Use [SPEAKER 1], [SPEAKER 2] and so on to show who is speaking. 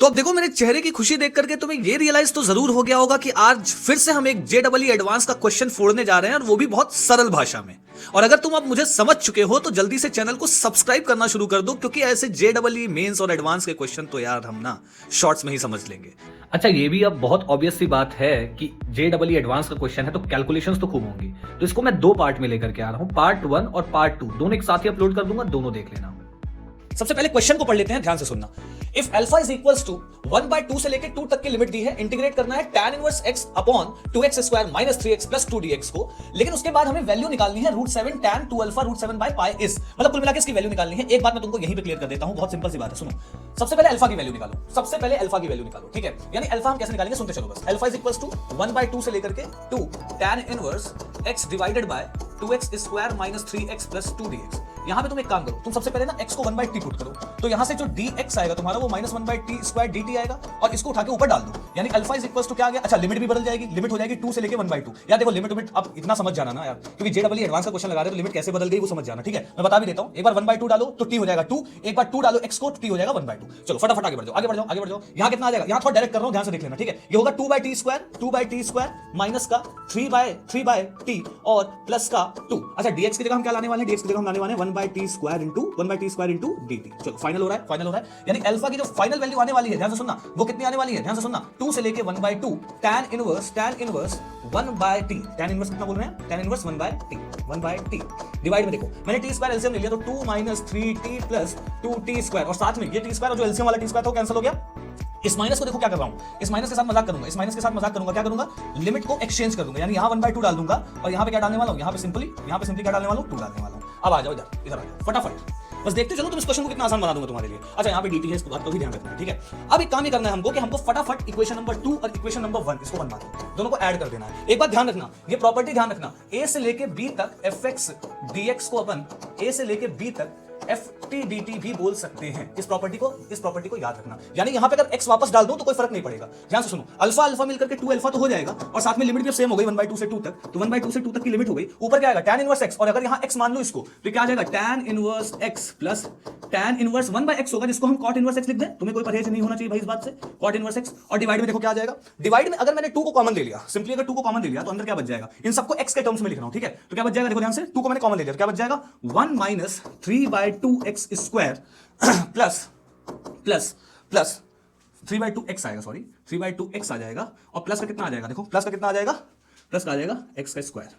[SPEAKER 1] तो अब देखो मेरे चेहरे की खुशी देख करके तुम्हें ये रियलाइज तो जरूर हो गया होगा कि आज फिर से हम एक जेडबल एडवांस का क्वेश्चन फोड़ने जा रहे हैं और वो भी बहुत सरल भाषा में। और अगर तुम अब मुझे समझ चुके हो तो जल्दी से चैनल को सब्सक्राइब करना शुरू कर दो, क्योंकि ऐसे जेडबल मेंस और एडवांस के क्वेश्चन तो यार हम ना शॉर्ट्स में ही समझ लेंगे।
[SPEAKER 2] अच्छा, ये भी अब बहुत ऑब्वियस सी बात है कि जेडबल एडवांस का क्वेश्चन है तो कैलकुलेशंस तो खूब होंगी। तो इसको मैं दो पार्ट में लेकर के आ रहा हूं, पार्ट 1 और पार्ट 2 दोनों एक साथ ही अपलोड कर दूंगा, दोनों देख लेना।
[SPEAKER 1] सबसे पहले क्वेश्चन को पढ़ लेते हैं, ध्यान से सुनना। If alpha is equals to 1/2 से लेकर 2 तक की लिमिट दी है, इंटीग्रेट करना है tan inverse x upon 2x square minus 3x plus 2dx को, लेकिन उसके बाद हमें वैल्यू निकालनी है √7 tan 2 alpha √7 by pi is, मतलब कुल मिलाकर इसकी वैल्यू निकालनी है। एक बात मैं तुमको यहीं पे क्लियर कर देता हूं, बहुत सिंपल सी बात है, सुनो। सबसे पहले अल्फा की वैल्यू निकालो, सबसे पहले अल्फा की वैल्यू निकालो, ठीक है। यानी अल्फा हम कैसे निकालेंगे, सुनते चलो बस। अल्फा इज इक्वल्स टू 1/2 से लेकर के 2 tan inverse x divided by 2x square minus 3x plus 2dx। यहां पे तुम एक काम करो, तुम सबसे पहले ना x को 1/t पुट करो, तो यहां से जो dx आएगा तुम्हारा वो माइनस 1/t स्क्वायर dt आएगा, और इसको उठा के ऊपर डाल दो। यानी अल्फा इज इक्वल्स टू क्या आ गया, अच्छा लिमिट भी बदल जाएगी, लिमिट हो जाएगी 2 से लेके 1/2। यार देखो लिमिट अब इतना समझ जाना ना यार, क्योंकि जेडबल एडवांस का क्वेश्चन लगा रहे हो तो लिमिट कैसे बदल गई वो समझ जाना, ठीक है। मैं बता भी देता हूं, एक बार 1/2 डालो तो t हो जाएगा 2, एक बार 2 डालो x को t हो जाएगा 1/2। चलो फटाफट आगे बढ़ जाओ, आगे बढ़ जाओ, आगे बढ़ जाओ। यहां कितना आ जाएगा, यहां थोड़ा डायरेक्ट कर रहा हूं, ध्यान से देख लेना, ठीक है। ये होगा 2/t स्क्वायर माइनस का 3/t और प्लस का 2। अच्छा dx की जगह हम क्या लाने वाले हैं, dx की जगह हम लाने वाले हैं 1/t स्क्वायर इंटू dt। चलो फाइनल हो रहा है। यानी अल्फा की जो फाइनल वैल्यू आने वाली है, ध्यान से सुनना, वो कितनी आने वाली है, ध्यान से सुनना, 2 से लेके 1/2 tan inverse 1/t, tan inverse कितना बोल रहे हैं, tan इनवर्स 1/t डिवाइड में देखो मैंने t स्क्वायर एलसीएम ले लिया, तो 2 - 3t प्लस 2t स्क्वायर, और साथ में ये t स्क्वायर और जो एलसीएम वाला t स्क्वायर था वो कैंसिल हो गया। इस माइनस को देखो क्या कर रहा हूं, इस माइनस के साथ मजाक करूंगा, क्या करूंगा, लिमिट को एक्सचेंज कर दूंगा। यानी यहां 1/2 डाल दूंगा और यहां पे क्या डालने वाला हूं, यहां पे सिंपली क्या डालने वाला हूं, 2 डालने वाला हूं। अब आ जाओ इधर आ जाओ फटाफट, बस देखते चलो, तुम इस क्वेश्चन को कितना आसान बना दूंगा तुम्हारे लिए। अच्छा यहाँ पे dt है, इसको बात तो भी ध्यान रखना है, ठीक है। अब एक काम ही करना है हमको कि हमको फटाफट इक्वेशन नंबर 2 और इक्वेशन नंबर 1 इसको बनवा दो, दोनों को ऐड कर देना है। एक बात ध्यान रखना, ये प्रॉपर्टी ध्यान रखना, a से लेके b तक fx dx को अपन a से लेके b तक ft dt भी बोल सकते हैं। इस प्रॉपर्टी को याद रखना। यानी यहां पे अगर x वापस डाल दो तो कोई फर्क नहीं पड़ेगा। ध्यान से सुनो, अल्फा अल्फा मिलकर के 2 अल्फा तो हो जाएगा, और साथ में लिमिट भी सेम हो गई 1/2 से 2 तक, तो 1/2 से 2 तक की लिमिट हो गई। ऊपर क्या आएगा, tan इनवर्स x, और अगर यहां x मान लो इसको तो क्या आ जाएगा, tan inverse x plus tan inverse 1/x होगा, जिसको हम cot इनवर्स x लिख दें। तुम्हें कोई परहेज नहीं होना चाहिए भाई इस बात से, cot इनवर्स x। और डिवाइड में देखो क्या आ जाएगा, डिवाइड में अगर मैंने 2 को कॉमन ले लिया, सिंपली अगर 2 को कॉमन ले लिया तो अंदर क्या बच जाएगा, इन सबको x के टर्म्स में लिख रहा हूं, ठीक है। तो क्या बच जाएगा, देखो ध्यान से, 2 को मैंने कॉमन ले लिया तो क्या बच जाएगा, 1 - 3/2x स्क्वायर प्लस 3/2x आएगा, सॉरी 3/2x आ जाएगा, और प्लस का कितना आ जाएगा, देखो प्लस का कितना आ जाएगा, प्लस का आ जाएगा x का स्क्वायर।